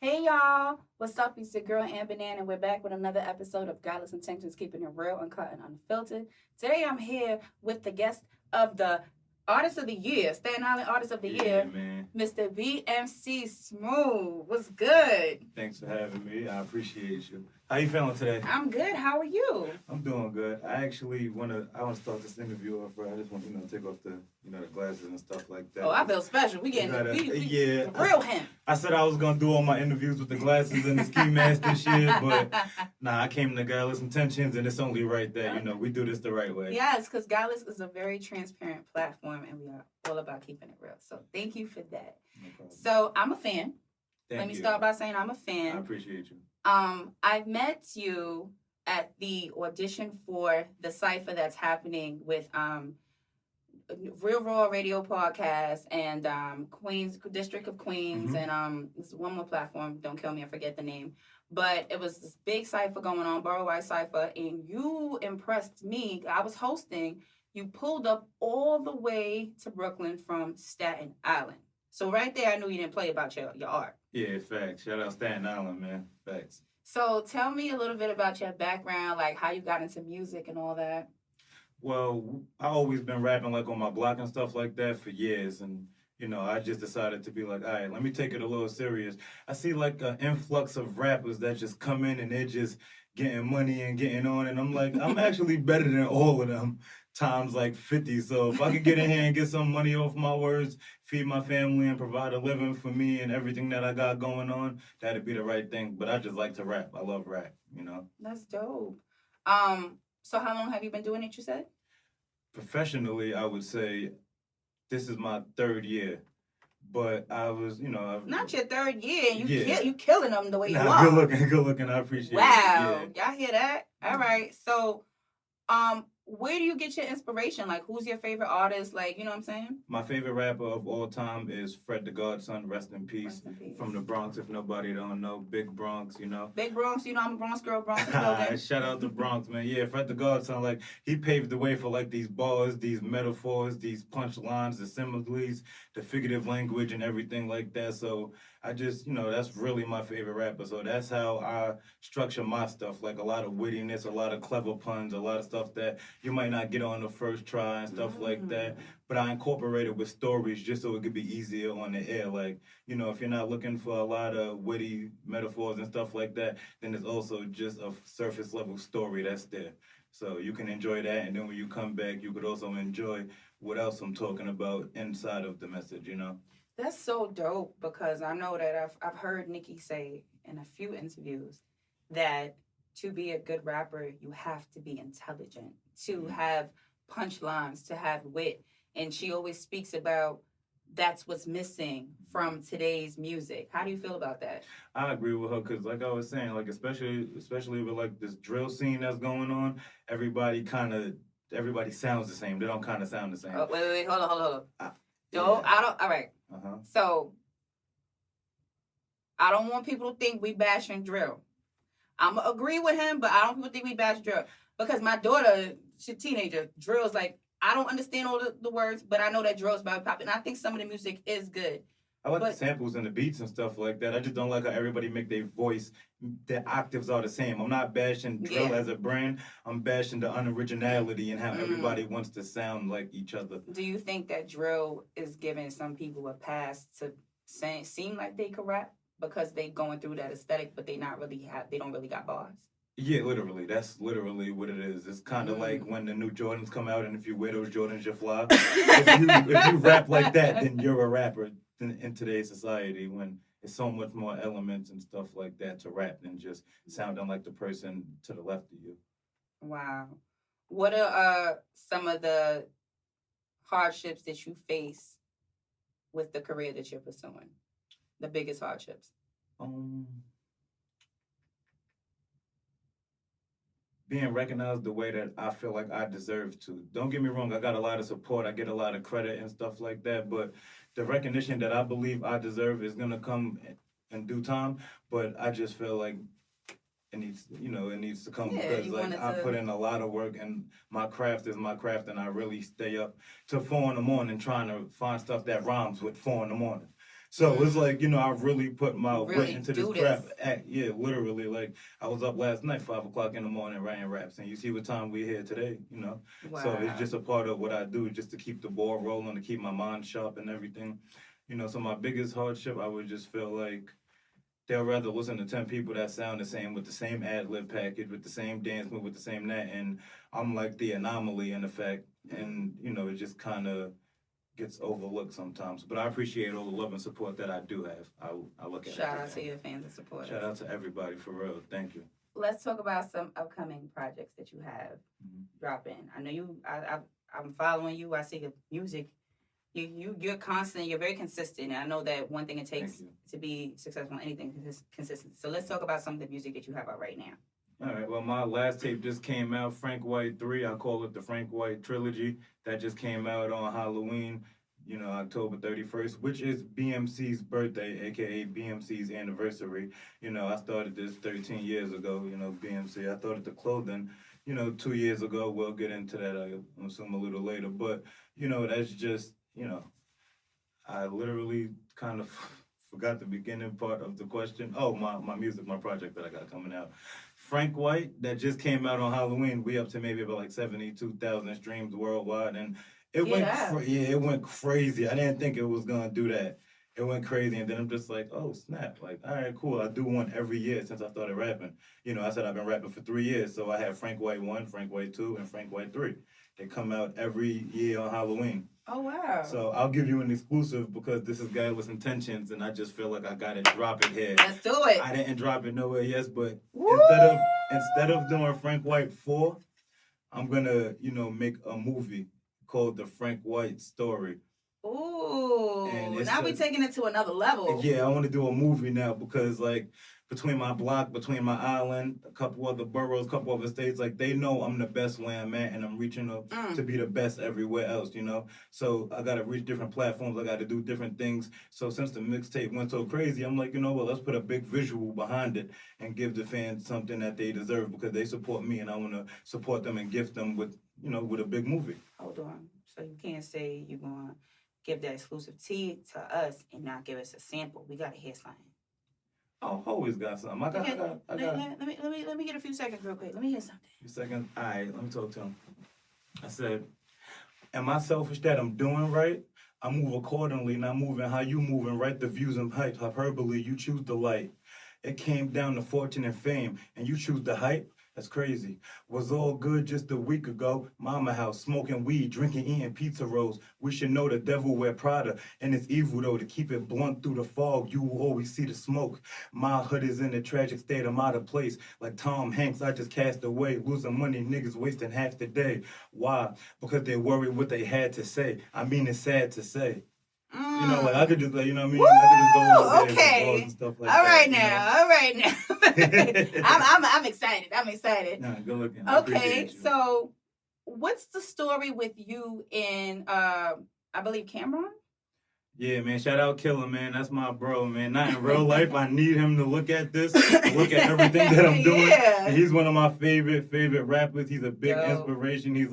Hey y'all, what's up? It's your girl Amber Nan, and we're back with another episode of Godless Intentions, keeping it real, uncut, and unfiltered. Today I'm here with the guest of the Artist of the Year, Staten Island Artist of the Year, man. Mr. BMC Smoove. What's good? Thanks for having me. I appreciate you. How you feeling today? I'm good. How are you? I'm doing good. I actually wanna start this interview off right. I just want take off the glasses and stuff like that. Oh, I feel special. We getting yeah. the real him. I said I was gonna do all my interviews with the glasses and the ski mask and shit, but nah, I came to Godless Intentions and it's only right that we do this the right way. Yes, because Godless is a very transparent platform and we are all about keeping it real. So thank you for that. No problem. So I'm a fan. Thank Let me you. start by saying I'm a fan. I appreciate you. I met you at the audition for the cipher that's happening with Real Raw Radio Podcast and Queens District of Queens and it's one more platform. Don't kill me, I forget the name. But it was this big cipher going on, Borough-wide cipher, and you impressed me. I was hosting. You pulled up all the way to Brooklyn from Staten Island. So right there, I knew you didn't play about your art. Yeah, facts. Shout out Staten Island, man. Facts. So tell me a little bit about your background, like how you got into music and all that. Well, I always been rapping like on my block and stuff like that for years, and I just decided to be like, all right, let me take it a little serious. I see like an influx of rappers that just come in and they're just getting money and getting on, and I'm like, I'm actually better than all of them times like 50. So if I could get in here and get some money off my words, feed my family and provide a living for me and everything that I got going on, that'd be the right thing. But I just like to rap. I love rap. That's dope. So how long have you been doing it, you said? Professionally, I would say this is my third year. But I was, Not your third year. Yeah. You killing them the way you Nah, are. good looking. I appreciate it. Wow. Yeah. Y'all hear that? All right. So, where do you get your inspiration? Like, who's your favorite artist? Like, you know what I'm saying? My favorite rapper of all time is Fred the Godson, rest in peace. Rest in peace. From the Bronx, if nobody don't know. Big Bronx, Big Bronx, I'm a Bronx girl, Bronx building. Shout out to Bronx, man. Yeah, Fred the Godson, like, he paved the way for, like, these bars, these metaphors, these punchlines, the similes, the figurative language, and everything like that. So I just, that's really my favorite rapper. So that's how I structure my stuff. Like, a lot of wittiness, a lot of clever puns, a lot of stuff that you might not get on the first try and stuff like that. But I incorporate it with stories just so it could be easier on the air. Like, if you're not looking for a lot of witty metaphors and stuff like that, then it's also just a surface level story that's there. So you can enjoy that, and then when you come back, you could also enjoy what else I'm talking about inside of the message, That's so dope because I know that I've heard Nicki say in a few interviews that to be a good rapper, you have to be intelligent, to have punchlines, to have wit. And she always speaks about that's what's missing from today's music. How do you feel about that? I agree with her because, like I was saying, like especially with like this drill scene that's going on, everybody sounds the same. They don't kind of sound the same. Oh, wait, hold on. Yeah. All right. Uh-huh. So I don't want people to think we bashing drill. I'm gonna agree with him, but I don't want people to think we bash drill because my daughter, she's a teenager. Drill's like, I don't understand all the words, but I know that drill's very popular. And I think some of the music is good. I like the samples and the beats and stuff like that. I just don't like how everybody make their voice, their octaves are the same. I'm not bashing drill as a brand. I'm bashing the unoriginality and how everybody wants to sound like each other. Do you think that drill is giving some people a pass to seem like they can rap because they going through that aesthetic, but they don't really got bars? Yeah, literally. That's literally what it is. It's kind of like when the new Jordans come out, and if you wear those Jordans, you're fly. if you rap like that, then you're a rapper in today's society when it's so much more elements and stuff like that to rap than just sounding like the person to the left of you. Wow. What are some of the hardships that you face with the career that you're pursuing? The biggest hardships? Being recognized the way that I feel like I deserve to. Don't get me wrong, I got a lot of support, I get a lot of credit and stuff like that, but the recognition that I believe I deserve is gonna come in due time, but I just feel like it needs to come because like I put in a lot of work and my craft is my craft and I really stay up till 4 in the morning trying to find stuff that rhymes with 4 in the morning. So it's like, I really put my weight Really into this do crap. this. Yeah, literally. Like, I was up last night, 5 o'clock in the morning, writing raps. And you see what time we're here today. So it's Wow. just a part of what I do, just to keep the ball rolling, to keep my mind sharp and everything. So my biggest hardship, I would just feel like they'll rather listen to 10 people that sound the same with the same ad lib package, with the same dance move, with the same that. And I'm like the anomaly in effect. And, it just kind of gets overlooked sometimes. But I appreciate all the love and support that I do have. I look at Shout out everything. to your fans and supporters. Shout out to everybody, for real. Thank you. Let's talk about some upcoming projects that you have dropping. I know I'm following you. I see the music. You're constant. You're very consistent. And I know that one thing it takes to be successful in anything is consistency. So let's talk about some of the music that you have out right now. All right. Well, my last tape just came out, Frank White 3. I call it the Frank White Trilogy. That just came out on Halloween, October 31st, which is BMC's birthday, aka BMC's anniversary. I started this 13 years ago, BMC. I started the clothing, 2 years ago. We'll get into that, I assume, a little later. But, that's just, I literally kind of forgot the beginning part of the question. Oh, my music, my project that I got coming out. Frank White, that just came out on Halloween. We up to maybe about like 72,000 streams worldwide. And it went crazy. I didn't think it was going to do that. It went crazy. And then I'm just like, oh, snap. Like, all right, cool. I do one every year since I started rapping. I said I've been rapping for 3 years. So I have Frank White 1, Frank White 2, and Frank White 3. They come out every year on Halloween. Oh, wow. So I'll give you an exclusive because this is Guidless Intentions, and I just feel like I got to drop it here. Let's do it. I didn't drop it nowhere, yes, but Woo! instead of doing Frank White 4, I'm going to, make a movie called The Frank White Story. Ooh, now we're taking it to another level. Yeah, I want to do a movie now because, like, between my block, between my island, a couple other boroughs, a couple other states, like, they know I'm the best where I'm at, and I'm reaching up to be the best everywhere else, So I got to reach different platforms. I got to do different things. So since the mixtape went so crazy, I'm like, let's put a big visual behind it and give the fans something that they deserve because they support me, and I want to support them and gift them with, with a big movie. Hold on. So you can't say you're going to give that exclusive tea to us and not give us a sample. We got to hear something. I always got something. I got. Let me get a few seconds real quick. Let me hear something. A few seconds. All right, let me talk to him. I said, am I selfish that I'm doing right? I move accordingly, not moving how you moving. Right the views and hype. Hyperbole, you choose the light. It came down to fortune and fame, and you choose the hype? That's crazy. Was all good just a week ago. Mama house, smoking weed, drinking, eating pizza rolls. We should know the devil wear Prada. And it's evil though, to keep it blunt through the fog. You will always see the smoke. My hood is in a tragic state, I'm out of place. Like Tom Hanks, I just cast away. Losing money, niggas wasting half the day. Why? Because they worried what they had to say. I mean, it's sad to say. Like I could just, like, I could just go over there and stuff like all that. Right now. I'm excited. Nah, good looking. Okay, so what's the story with you and I believe Cameron? Yeah, man. Shout out Killer, man. That's my bro, man. Not in real life. I need him to look at this, look at everything that I'm doing. Yeah. And he's one of my favorite rappers. He's a big inspiration. He's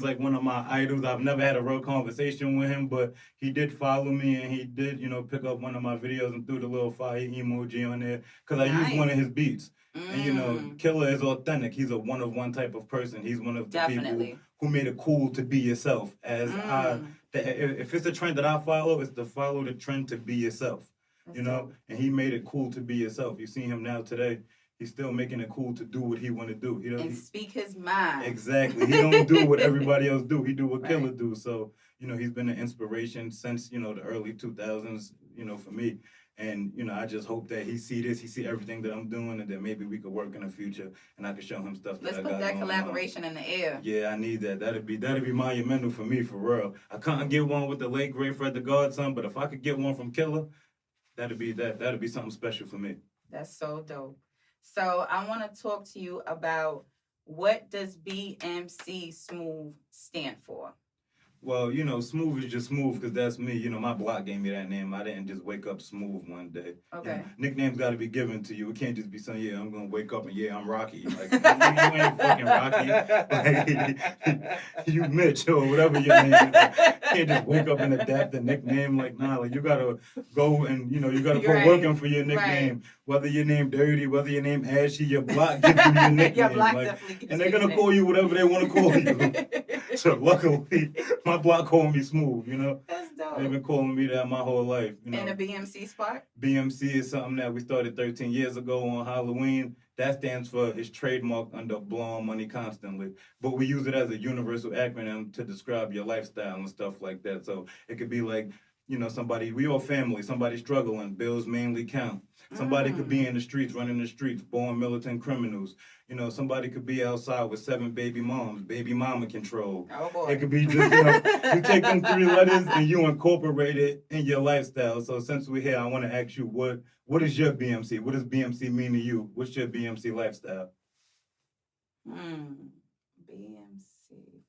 like one of my idols. I've never had a real conversation with him, but he did follow me and he did, pick up one of my videos and threw the little fire emoji on there because I used one of his beats. And, Killer is authentic. He's a one-of-one type of person. He's one of the people who made it cool to be yourself. If it's a trend that I follow, it's to follow the trend to be yourself, And he made it cool to be yourself. You see him now today. He's still making it cool to do what he want to do. And speak his mind. Exactly. He don't do what everybody else do. He do what Killer do. So, he's been an inspiration since, the early 2000s, for me. And, I just hope that he see this, he see everything that I'm doing, and that maybe we could work in the future and I could show him stuff that I got. Let's put that collaboration in the air. Yeah, I need that. That'd be monumental for me, for real. I can't get one with the late great Fred the Godson, but if I could get one from Killer, that'd be something special for me. That's so dope. So I want to talk to you about what does BMC Smoove stand for? Well, Smoove is just Smoove because that's me. My block gave me that name. I didn't just wake up Smoove one day. Okay. Nicknames got to be given to you. It can't just be something, yeah, I'm going to wake up and, yeah, I'm Rocky. Like, you ain't fucking Rocky. Like, you Mitch or whatever your name is. Like, you can't just wake up and adapt the nickname. Like, nah, like, you got to go and, you got to put Right. working for your nickname. Right. Whether your name Dirty, whether your name Ashy, your block gives you your nickname. Your block like, definitely gives and they're going to call you whatever they want to call you. So, luckily, my block called me Smoove, That's dope. They've been calling me that my whole life, And a BMC spot? BMC is something that we started 13 years ago on Halloween. That stands for, it's trademarked under Blowing Money Constantly. But we use it as a universal acronym to describe your lifestyle and stuff like that. So it could be like, somebody, we all family, somebody struggling, bills mainly count. Somebody could be in the streets, running the streets, born militant criminals. Somebody could be outside with 7 baby moms, baby mama control. Oh boy. It could be just, you take them 3 letters and you incorporate it in your lifestyle. So since we're here, I want to ask you, what is your BMC? What does BMC mean to you? What's your BMC lifestyle? BMC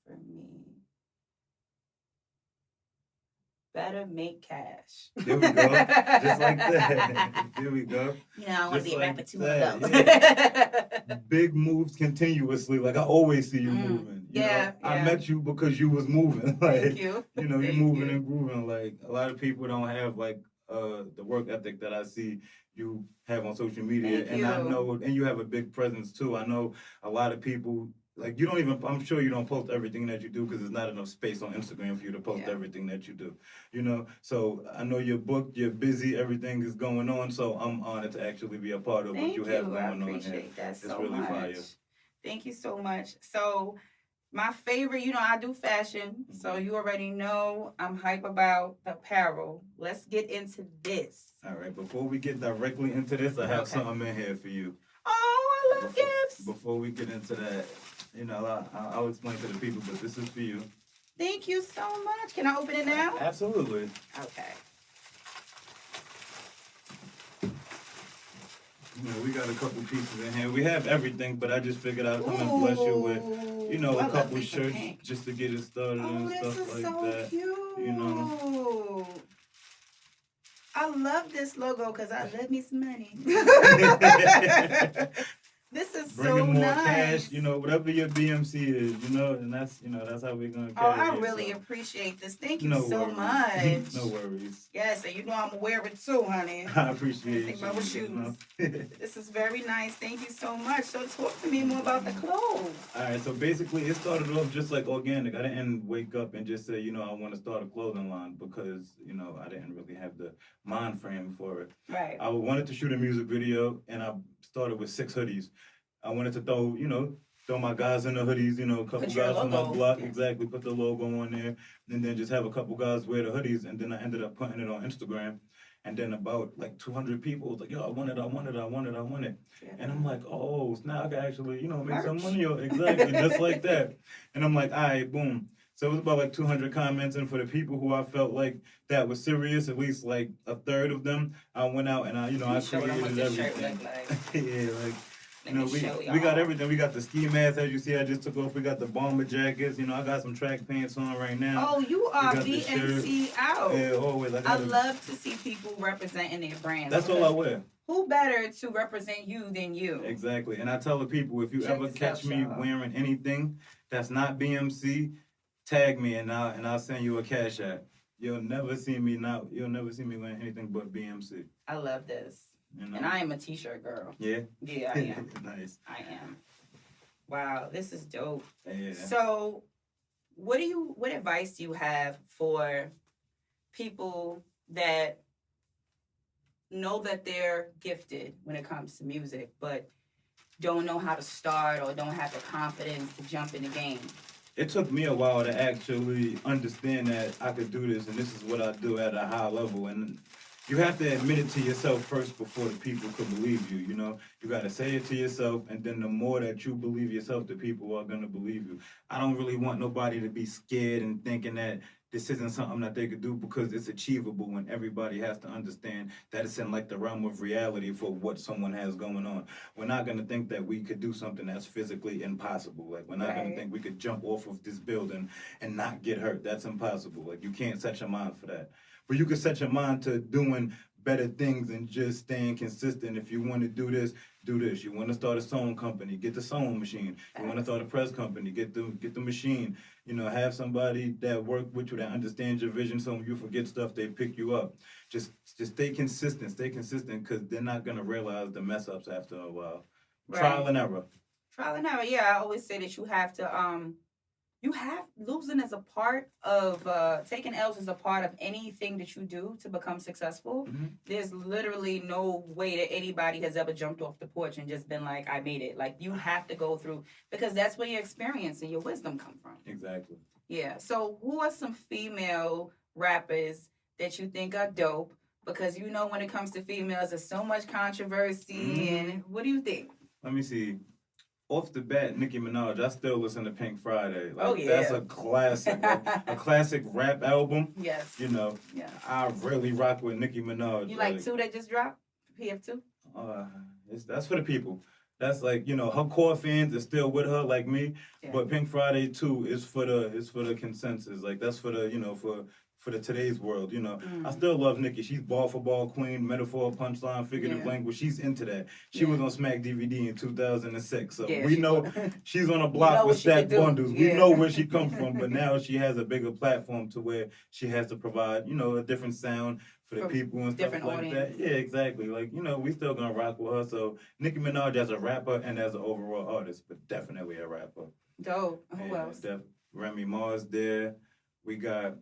for me. Better make cash. There we go. Just like that. There we go. I want to be a rapper too. Yeah. Big moves continuously. Like I always see you moving. Yeah. I met you because you was moving. Like, Thank you. You're moving and grooving. Like a lot of people don't have like the work ethic that I see you have on social media. Thank and you. I know, and you have a big presence too. I know a lot of people. Like you don't even, I'm sure you don't post everything that you do because there's not enough space on Instagram for you to post everything that you do, So I know you're booked, you're busy, everything is going on. So I'm honored to actually be a part of what you have going on. I appreciate that so really much. Fire. Thank you so much. So my favorite, I do fashion. So you already know I'm hype about apparel. Let's get into this. All right, before we get directly into this, I have something in here for you. Oh, I love gifts. Before we get into that, I'll explain to the people, but this is for you. Thank you so much. Can I open it now? Absolutely. Okay. We got a couple pieces in here. We have everything, but I just figured I'd come and bless you with, a couple shirts just to get it started and stuff like that. Cute. I love this logo because I love me some money. This is Bringing so more nice. cash, whatever your BMC is, and that's how we're gonna carry it. I really appreciate this. Thank you no so worries. much. No worries. Yes, and I'm gonna wear it too, honey. I appreciate it. About shoes. This is very nice. Thank you so much. So talk to me more about the clothes. All right, so basically it started off just like organic. I didn't wake up and just say, I want to start a clothing line because, I didn't really have the mind frame for it. Right. I wanted to shoot a music video and I started with 6 hoodies. I wanted to throw my guys in the hoodies, a couple guys from my block, exactly, put the logo on there, and then just have a couple guys wear the hoodies, and then I ended up putting it on Instagram, and then about like 200 people was like, yo, I want it, yeah. And I'm like, oh, now I can actually, make some money, exactly, just like that, and I'm like, all right, boom. So it was about like 200 comments, and for the people who I felt like that was serious, at least like a third of them, I went out and I created everything. Yeah, like. We got everything. We got the ski masks, as you see, I just took off. We got the bomber jackets. I got some track pants on right now. Oh, you are BMC out. Yeah, always. I love to see people representing their brand. That's all I wear. Who better to represent you than you? Exactly. And I tell the people, if you ever catch me wearing anything that's not BMC, tag me and I'll send you a cash app. You'll never see me wearing anything but BMC. I love this. And I am a t-shirt girl. Yeah? Yeah, I am. Nice. I am. Wow, this is dope. Yeah. So, what advice do you have for people that know that they're gifted when it comes to music, but don't know how to start or don't have the confidence to jump in the game? It took me a while to actually understand that I could do this, and this is what I do at a high level. And you have to admit it to yourself first before the people could believe you, You got to say it to yourself, and then the more that you believe yourself, the people are going to believe you. I don't really want nobody to be scared and thinking that this isn't something that they could do because it's achievable, and everybody has to understand that it's in like the realm of reality for what someone has going on. We're not gonna think that we could do something that's physically impossible. Like we're not gonna Right. think we could jump off of this building and not get hurt. That's impossible. Like you can't set your mind for that. But you can set your mind to doing better things and just staying consistent. If you want to do this, do this. You want to start a sewing company, get the sewing machine. You want to start a press company, get the machine. You know, have somebody that work with you that understands your vision. So when you forget stuff, they pick you up. Just stay consistent, because they're not gonna realize the mess ups after a while. Right. Trial and error. Trial and error. Yeah, I always say that you have losing is a part of taking L's is a part of anything that you do to become successful. Mm-hmm. There's literally no way that anybody has ever jumped off the porch and just been like, I made it. Like you have to go through, because that's where your experience and your wisdom come from. Exactly. Yeah. So who are some female rappers that you think are dope? Because you know when it comes to females, there's so much controversy. And what do you think? Let me see. Off the bat, Nicki Minaj, I still listen to Pink Friday. Like, Oh, yeah. That's a classic, a classic rap album. Yes. You know, Yeah. I really rock with Nicki Minaj. You like two that just dropped? PF2? That's for the people. That's like, you know, her core fans are still with her like me. Yeah. But Pink Friday 2 is for the consensus. Like that's for the, you know, for the today's world, you know. I still love Nicki. She's ball for ball queen, metaphor, punchline, figurative language. She's into that. She was on Smack DVD in 2006. So we know she's on a block with stacked bundles. We know where she comes from, but now she has a bigger platform to where she has to provide, you know, a different sound for the people and stuff like audience. That. Yeah, exactly. Like, you know, we still gonna rock with her. So Nicki Minaj as a rapper and as an overall artist, but definitely a rapper. Dope. Who else? Remy Ma's there. We got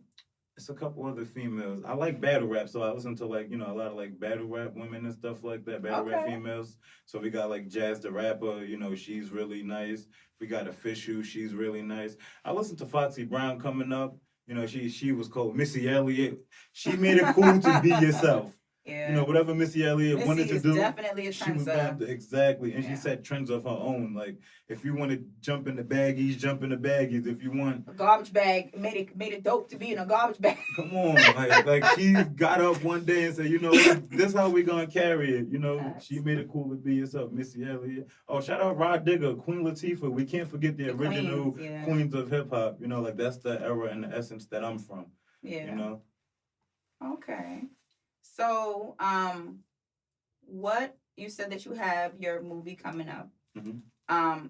it's a couple other females. I like battle rap, so I listen to like, you know, a lot of like battle rap women and stuff like that, battle rap females. So we got like Jazz the Rapper, you know, she's really nice. We got Official, she's really nice. I listened to Foxy Brown coming up. You know, she was called Missy Elliott. She made it cool to be yourself. Yeah. You know, whatever Missy Elliott wanted to do, definitely a trendsetter. Exactly, and she set trends of her own. Like, if you want to jump in the baggies, jump in the baggies. If you want a garbage bag, made it dope to be in a garbage bag. Come on, like she got up one day and said, you know, this is how we gonna carry it. You know, she made it cool to be yourself, Missy Elliott. Oh, shout out Rod Digger, Queen Latifah. We can't forget the original queens of hip hop. You know, like that's the era and the essence that I'm from. Yeah. You know. Okay. So, what you said that you have your movie coming up. Mm-hmm.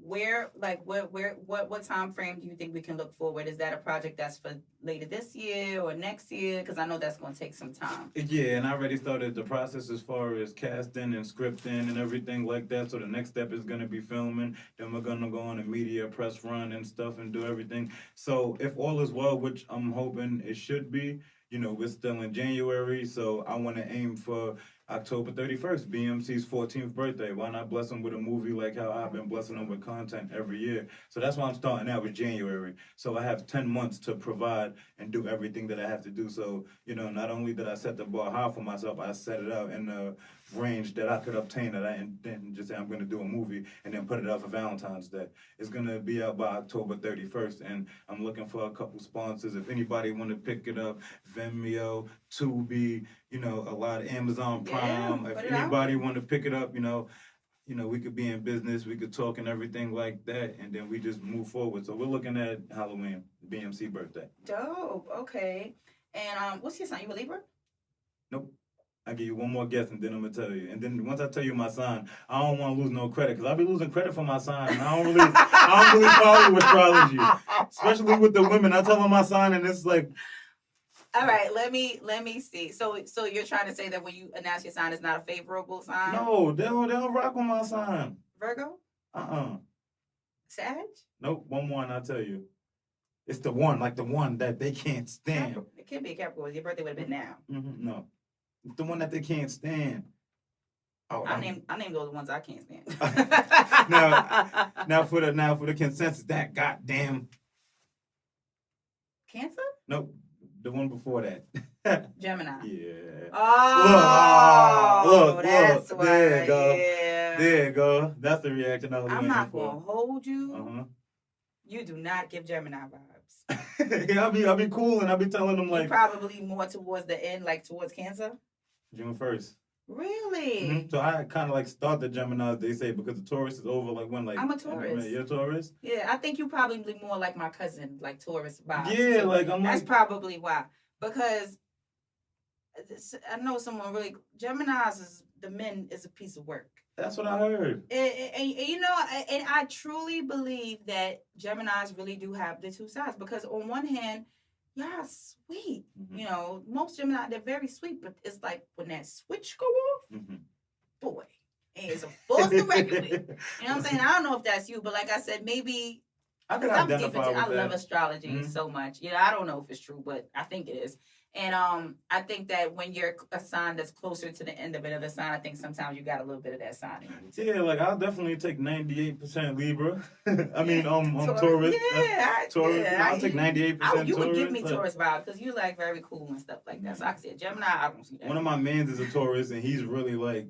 What time frame do you think we can look forward? Is that a project that's for later this year or next year? Because I know that's going to take some time. Yeah, and I already started the process as far as casting and scripting and everything like that. So the next step is going to be filming. Then we're going to go on a media press run and stuff and do everything. So if all is well, which I'm hoping it should be, you know, we're still in January, so I want to aim for October 31st, BMC's 14th birthday. Why not bless him with a movie like how I've been blessing him with content every year? So that's why I'm starting out with January. So I have 10 months to provide and do everything that I have to do. So, you know, not only did I set the bar high for myself, I set it out in the range that I could obtain it. I didn't just say I'm going to do a movie and then put it out for Valentine's Day. It's going to be out by October 31st, and I'm looking for a couple sponsors. If anybody want to pick it up, Vimeo, Tubi, you know, a lot of Amazon Prime. If anybody want to pick it up, you know, we could be in business, we could talk and everything like that, and then we just move forward. So we're looking at Halloween, BMC birthday. Dope. Okay. And what's your sign? You a Libra? Nope. I'll give you one more guess and then I'm going to tell you. And then once I tell you my sign, I don't want to lose no credit because I'll be losing credit for my sign. And I don't really follow astrology, especially with the women. I tell them my sign and it's like. All right, let me see. So you're trying to say that when you announce your sign, it's not a favorable sign? No, they don't rock with my sign. Virgo? Sag? Nope, one more and I'll tell you. It's the one, like the one that they can't stand. It could be a Capricorn. Your birthday would have been now. Mm-hmm, no. It's the one that they can't stand. Oh, I named those ones I can't stand. now for the consensus, that goddamn Cancer? Nope. The one before that. Gemini. Yeah. Oh, look. That's why. There you go. Yeah. There you go. That's the reaction I was I'm not going to hold you. Uh-huh. You do not give Gemini vibes. vibes. Yeah, I'll be cool and I'll be telling them You like probably more towards the end, like towards Cancer. June 1st. Really? So I kind of like start the Geminis, they say, because the Taurus is over like when, like I'm a Taurus. You're a Taurus? Yeah, I think you probably more like my cousin, like Taurus vibes. Yeah, too. like I'm That's like probably why. Because I know someone really Gemini's is the men is a piece of work. that's what I heard. And you know, and I truly believe that Geminis really do have the two sides because on one hand, y'all sweet. You know, most Gemini they're very sweet, but it's like when that switch go off, boy, it's a force to reckon with. You know what I'm saying? I don't know if that's you, but like I said, maybe I could I'm identify with I that. love astrology so much. You know, I don't know if it's true, but I think it is. And I think that when you're a sign that's closer to the end of another sign, I think sometimes you got a little bit of that sign in you. Yeah, like I'll definitely take 98% Libra. I mean, Taurus. Yeah, Taurus. I'll take 98% Taurus. You would give me Taurus vibe because you like very cool and stuff like that. So I said Gemini, I don't see that. One of my mans is a Taurus, and he's really like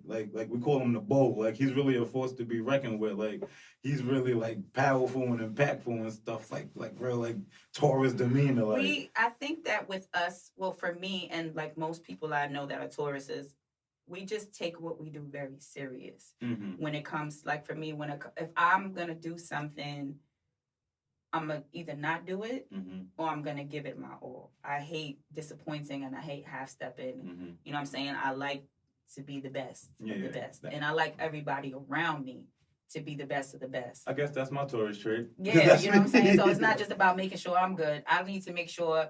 we call him the bull. Like he's really a force to be reckoned with. Like he's really like powerful and impactful and stuff. Like real like Taurus demeanor. Like I think that with us, well, for me and like most people I know that are Tauruses, we just take what we do very serious. When it comes, like for me, if I'm gonna do something, I'm gonna either not do it or I'm gonna give it my all. I hate disappointing and I hate half stepping. You know what I'm saying? I like to be the best of the best, and I like everybody around me to be the best of the best. I guess that's my Taurus trait. Yeah, you know what I'm saying? So it's not just about making sure I'm good. I need to make sure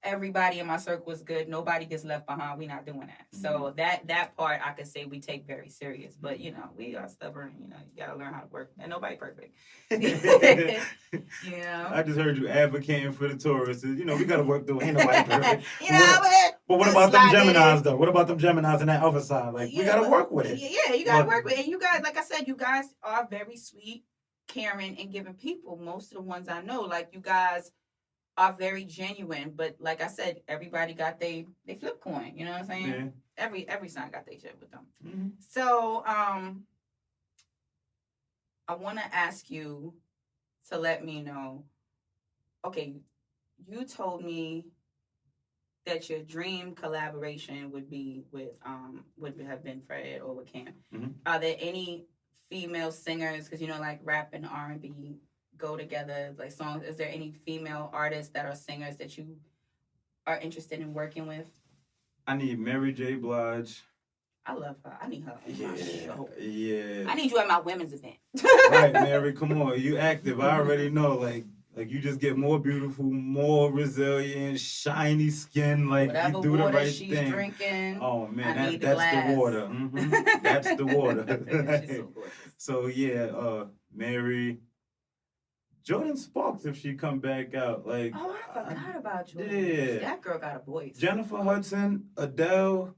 everybody in my circle is good. Nobody gets left behind. We're not doing that. So that part I could say we take very serious. But you know, we are stubborn. You know, you gotta learn how to work. And nobody perfect. You know. I just heard you advocating for the Tauruses. You know, we gotta work through. Ain't nobody perfect. You know, but what about them Geminis though? What about them Geminis on that other side? Like we gotta work with it. Yeah, you gotta work with it. And you guys, like I said, you guys are very sweet, caring, and giving people. Most of the ones I know, like you guys are very genuine, but like I said, everybody got they flip coin. You know what I'm saying? Yeah. Every sign got their shit with them. So I want to ask you to let me know. Okay, you told me that your dream collaboration would have been Fred or with Cam. Are there any female singers? Because you know, like rap and R&B go together, like songs. Is there any female artists that are singers that you are interested in working with? I need Mary J. Blige. I love her. I need her on my show. Yeah. I need you at my women's event. Right, Mary, come on. You active. I already know. Like you just get more beautiful, more resilient, shiny skin. Like whatever you do the right she's thing. Drinking, oh man, that's the water. That's the water. She's so gorgeous. So yeah, Mary. Jordan Sparks, if she come back out, like I forgot about Jordan. Yeah, that girl got a voice. Jennifer Hudson, Adele.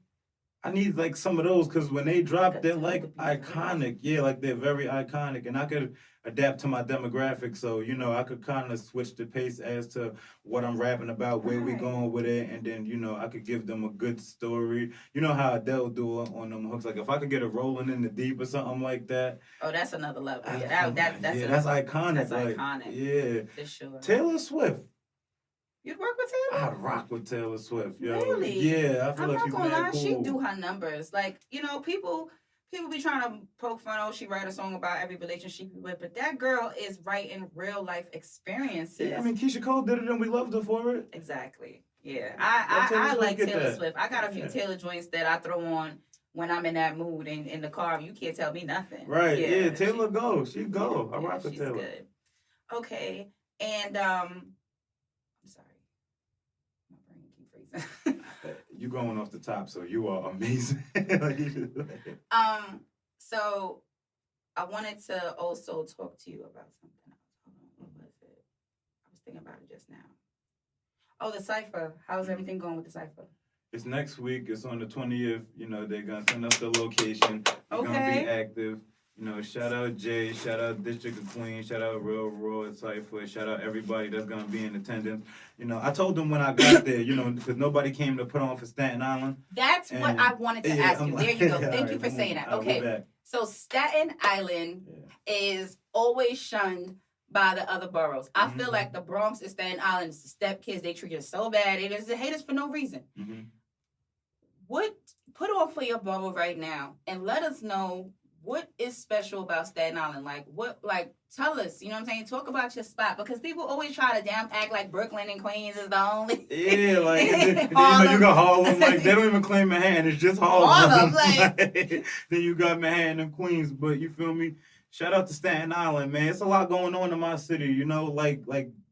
I need like some of those because when they drop, they're like iconic. Yeah, like they're very iconic, and I could adapt to my demographic. So you know, I could kind of switch the pace as to what I'm rapping about, where we going with it, and then you know, I could give them a good story. You know how Adele do it on them hooks. Like if I could get it rolling in the deep or something like that. Oh, that's another level. Yeah, that's iconic. That's like, iconic. Yeah, for sure. Taylor Swift. You'd work with Taylor? I'd rock with Taylor Swift, yo. Really? Yeah, I feel like she's mad cool. She do her numbers. Like, you know, people be trying to poke fun. Oh, she write a song about every relationship she with, but that girl is writing real life experiences. Yeah, I mean, Keisha Cole did it and we loved her for it. Exactly. Yeah, I like Taylor Swift. I got a few Taylor joints that I throw on when I'm in that mood and in the car. You can't tell me nothing. Right. Yeah. Taylor go. She go. I rock with Taylor. She's good. Okay, and I'm sorry. You going off the top, so you are amazing. So I wanted to also talk to you about something else. Hold on, what was it? I was thinking about it just now. Oh, the cipher. How's everything going with the cipher? It's next week. It's on the 20th. You know, they're gonna send us the location. We're gonna be active. You know, shout out Jay, shout out District of Queens, shout out Real Raw Cypher, shout out everybody that's gonna be in attendance. You know, I told them when I got there, you know, because nobody came to put on for Staten Island. That's what I wanted to ask you. There you go. Thank you for saying that. Okay, so Staten Island is always shunned by the other boroughs. I feel like the Bronx and Staten Island is the step kids. They treat us so bad. They just hate us for no reason. What put on for your borough right now and let us know what is special about Staten Island. Tell us, you know what I'm saying? Talk about your spot, because people always try to act like Brooklyn and Queens is the only. Yeah, like then you got Harlem, like they don't even claim Manhattan, it's just Harlem. Then you got Manhattan and Queens, but you feel me? Shout out to Staten Island, man. It's a lot going on in my city, you know, like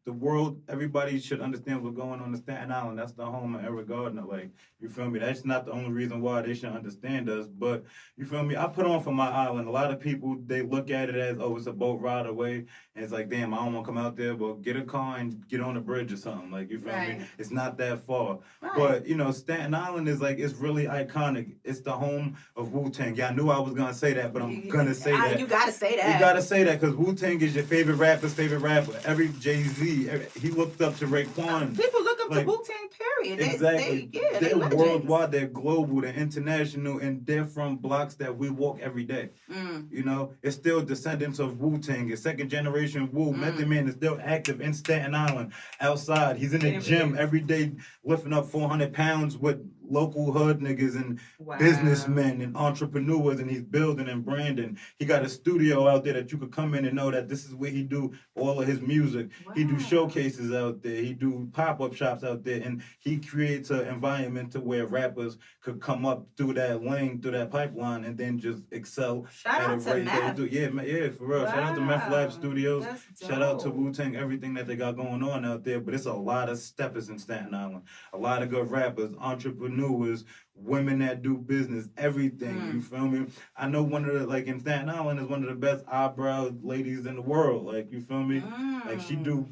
the world, everybody should understand what's going on in Staten Island. That's the home of Eric Gardner. Like, you feel me? That's not the only reason why they should understand us. But, you feel me? I put on for my island. A lot of people, they look at it as, oh, it's a boat ride away. And it's like, damn, I don't want to come out there, but get a car and get on the bridge or something. Like, you feel me? It's not that far. But, you know, Staten Island is like, it's really iconic. It's the home of Wu-Tang. Yeah, I knew I was going to say that, but I'm going to say that. You got to say that. You got to say that, because Wu-Tang is your favorite rapper's favorite rapper. Every Jay-Z, he looked up to Raekwon. People look up to Wu-Tang, period. Exactly. They're legends. worldwide, they're global, they're international, and they're from blocks that we walk every day. You know, it's still descendants of Wu-Tang. It's second generation Wu. Method Man is still active in Staten Island, outside. He's in the gym every day, lifting up 400 pounds with local hood niggas and businessmen and entrepreneurs, and he's building and branding. He got a studio out there that you could come in and know that this is where he do all of his music. He do showcases out there. He do pop-up shops out there, and he creates an environment to where rappers could come up through that lane, through that pipeline, and then just excel. Shout out to Meth. Yeah, for real. Shout out to Meth Lab Studios. Shout out to Wu-Tang, everything that they got going on out there. But it's a lot of steppers in Staten Island. A lot of good rappers, entrepreneurs, women that do business, everything. You feel me? I know one of the, like, in Staten Island is one of the best eyebrow ladies in the world. Like, you feel me? Like, she do.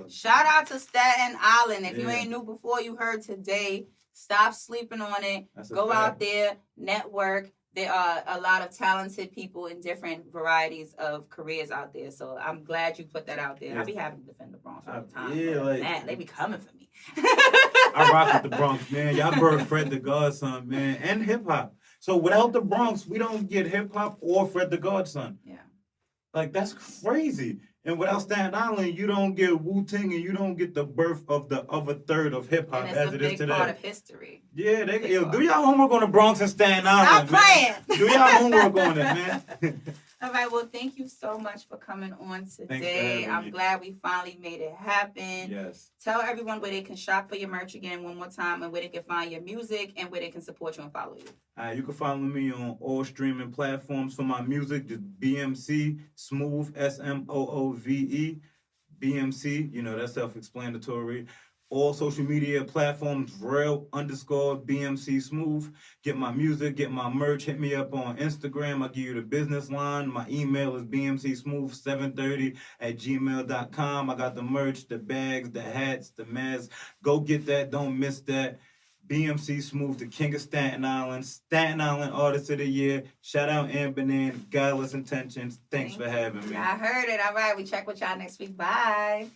Shout out to Staten Island. If you ain't knew before, you heard today. Stop sleeping on it. Go out there, network. There are a lot of talented people in different varieties of careers out there. So I'm glad you put that out there. I be having to defend the Bronx all the time. Man, they be coming for me. I rock with the Bronx, man. Y'all birthed Fred the Godson, man, and hip hop. So without the Bronx, we don't get hip hop or Fred the Godson. Yeah. Like, that's crazy. And without Staten Island, you don't get Wu-Tang, and you don't get the birth of the other third of hip hop as it is today. It's a big part of history. Yeah, do y'all homework on the Bronx and Staten Island. Stop playing. Do y'all homework on it, man. All right, well, thank you so much for coming on today. I'm glad we finally made it happen. Yes. Tell everyone where they can shop for your merch again one more time, and where they can find your music, and where they can support you and follow you. You can follow me on all streaming platforms for my music. Just BMC Smoove, SMOOVE. BMC, you know, that's self-explanatory. All social media platforms, real_BMC Smoove. Get my music, get my merch. Hit me up on Instagram. I'll give you the business line. My email is bmcsmoove730@gmail.com. I got the merch, the bags, the hats, the masks. Go get that. Don't miss that. BMC Smoove, the King of Staten Island. Staten Island Artist of the Year. Shout out Ambernan, Godless Intentions. Thanks for having me. I heard it. All right, we check with y'all next week. Bye.